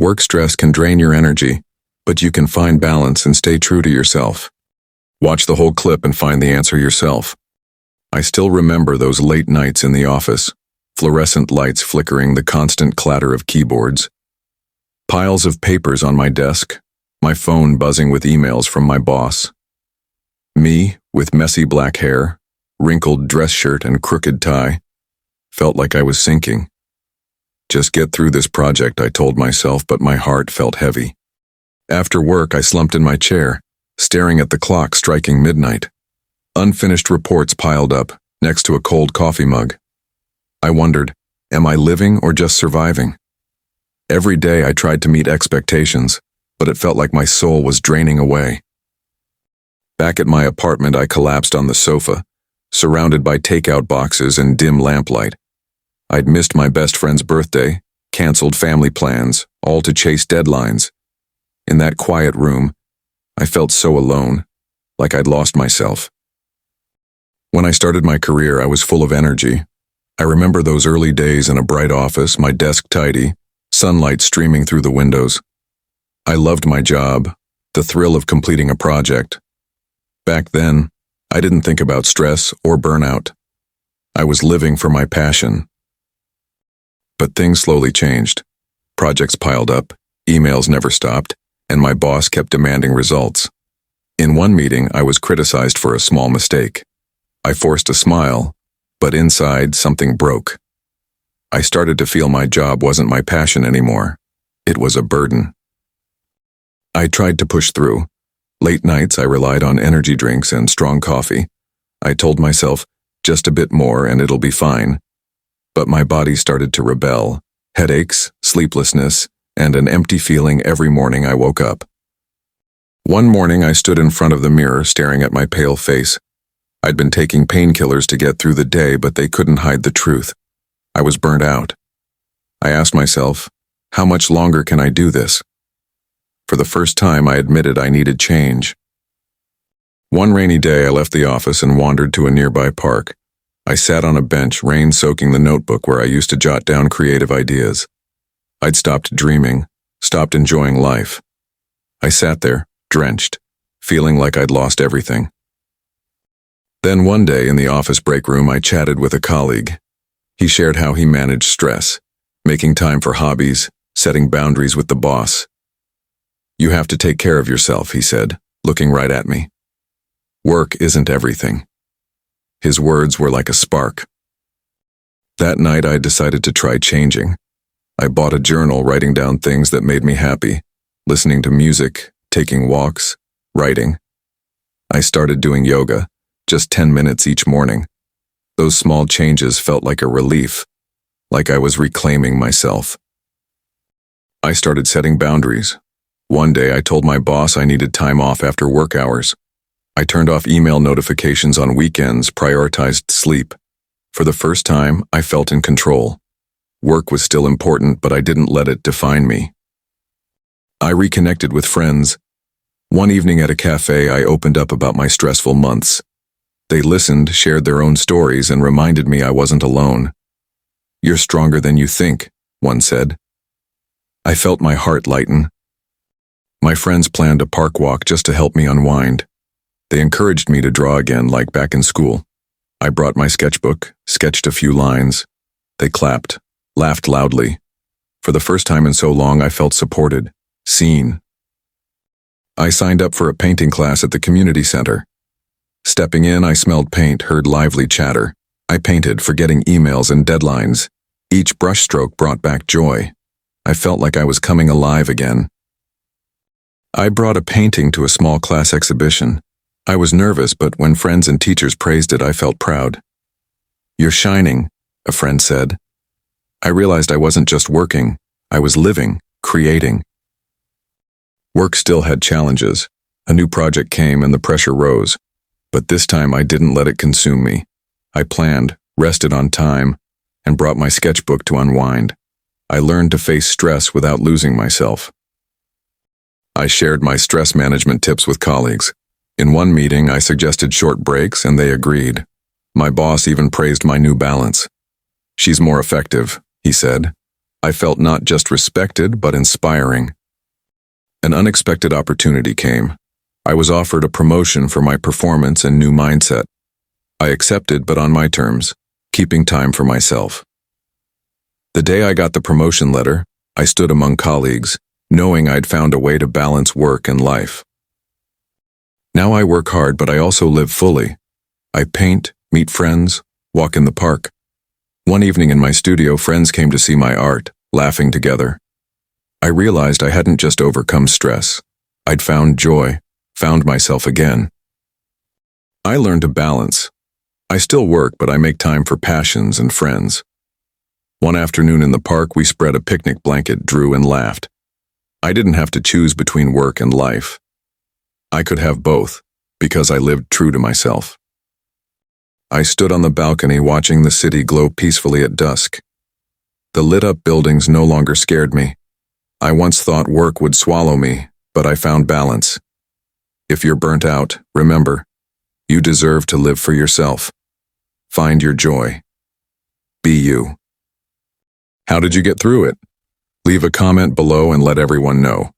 Work stress can drain your energy, but you can find balance and stay true to yourself. Watch the whole clip and find the answer yourself. I still remember those late nights in the office, fluorescent lights flickering, the constant clatter of keyboards, piles of papers on my desk, my phone buzzing with emails from my boss. Me, with messy black hair, wrinkled dress shirt and crooked tie, felt like I was sinking. Just get through this project, I told myself, but my heart felt heavy. After work, I slumped in my chair, staring at the clock striking midnight. Unfinished reports piled up, next to a cold coffee mug. I wondered, am I living or just surviving? Every day I tried to meet expectations, but it felt like my soul was draining away. Back at my apartment, I collapsed on the sofa, surrounded by takeout boxes and dim lamplight. I'd missed my best friend's birthday, canceled family plans, all to chase deadlines. In that quiet room, I felt so alone, like I'd lost myself. When I started my career, I was full of energy. I remember those early days in a bright office, my desk tidy, sunlight streaming through the windows. I loved my job, the thrill of completing a project. Back then, I didn't think about stress or burnout. I was living for my passion. But things slowly changed. Projects piled up, emails never stopped, and my boss kept demanding results. In one meeting, I was criticized for a small mistake. I forced a smile, but inside something broke. I started to feel my job wasn't my passion anymore. It was a burden. I tried to push through. Late nights, I relied on energy drinks and strong coffee. I told myself, just a bit more and it'll be fine. But my body started to rebel. Headaches, sleeplessness, and an empty feeling every morning I woke up. One morning, I stood in front of the mirror staring at my pale face. I'd been taking painkillers to get through the day, but they couldn't hide the truth. I was burnt out. I asked myself, how much longer can I do this? For the first time, I admitted I needed change. One rainy day, I left the office and wandered to a nearby park. I sat on a bench, rain soaking the notebook where I used to jot down creative ideas. I'd stopped dreaming, stopped enjoying life. I sat there, drenched, feeling like I'd lost everything. Then one day in the office break room, I chatted with a colleague. He shared how he managed stress, making time for hobbies, setting boundaries with the boss. You have to take care of yourself, he said, looking right at me. Work isn't everything. His words were like a spark. That night, I decided to try changing. I bought a journal, writing down things that made me happy, listening to music, taking walks, writing. I started doing yoga, just 10 minutes each morning. Those small changes felt like a relief, like I was reclaiming myself. I started setting boundaries. One day, I told my boss I needed time off after work hours. I turned off email notifications on weekends, prioritized sleep. For the first time, I felt in control. Work was still important, but I didn't let it define me. I reconnected with friends. One evening at a cafe, I opened up about my stressful months. They listened, shared their own stories, and reminded me I wasn't alone. You're stronger than you think, one said. I felt my heart lighten. My friends planned a park walk just to help me unwind. They encouraged me to draw again like back in school. I brought my sketchbook, sketched a few lines. They clapped, laughed loudly. For the first time in so long, I felt supported, seen. I signed up for a painting class at the community center. Stepping in, I smelled paint, heard lively chatter. I painted, forgetting emails and deadlines. Each brushstroke brought back joy. I felt like I was coming alive again. I brought a painting to a small class exhibition. I was nervous, but when friends and teachers praised it, I felt proud. You're shining, a friend said. I realized I wasn't just working, I was living, creating. Work still had challenges. A new project came and the pressure rose. But this time I didn't let it consume me. I planned, rested on time, and brought my sketchbook to unwind. I learned to face stress without losing myself. I shared my stress management tips with colleagues. In one meeting, I suggested short breaks, and they agreed. My boss even praised my new balance. She's more effective, he said. I felt not just respected, but inspiring. An unexpected opportunity came. I was offered a promotion for my performance and new mindset. I accepted, but on my terms, keeping time for myself. The day I got the promotion letter, I stood among colleagues, knowing I'd found a way to balance work and life. Now I work hard, but I also live fully. I paint, meet friends, walk in the park. One evening in my studio, friends came to see my art, laughing together. I realized I hadn't just overcome stress. I'd found joy, found myself again. I learned to balance. I still work, but I make time for passions and friends. One afternoon in the park, we spread a picnic blanket, drew, and laughed. I didn't have to choose between work and life. I could have both, because I lived true to myself. I stood on the balcony watching the city glow peacefully at dusk. The lit-up buildings no longer scared me. I once thought work would swallow me, but I found balance. If you're burnt out, remember, you deserve to live for yourself. Find your joy. Be you. How did you get through it? Leave a comment below and let everyone know.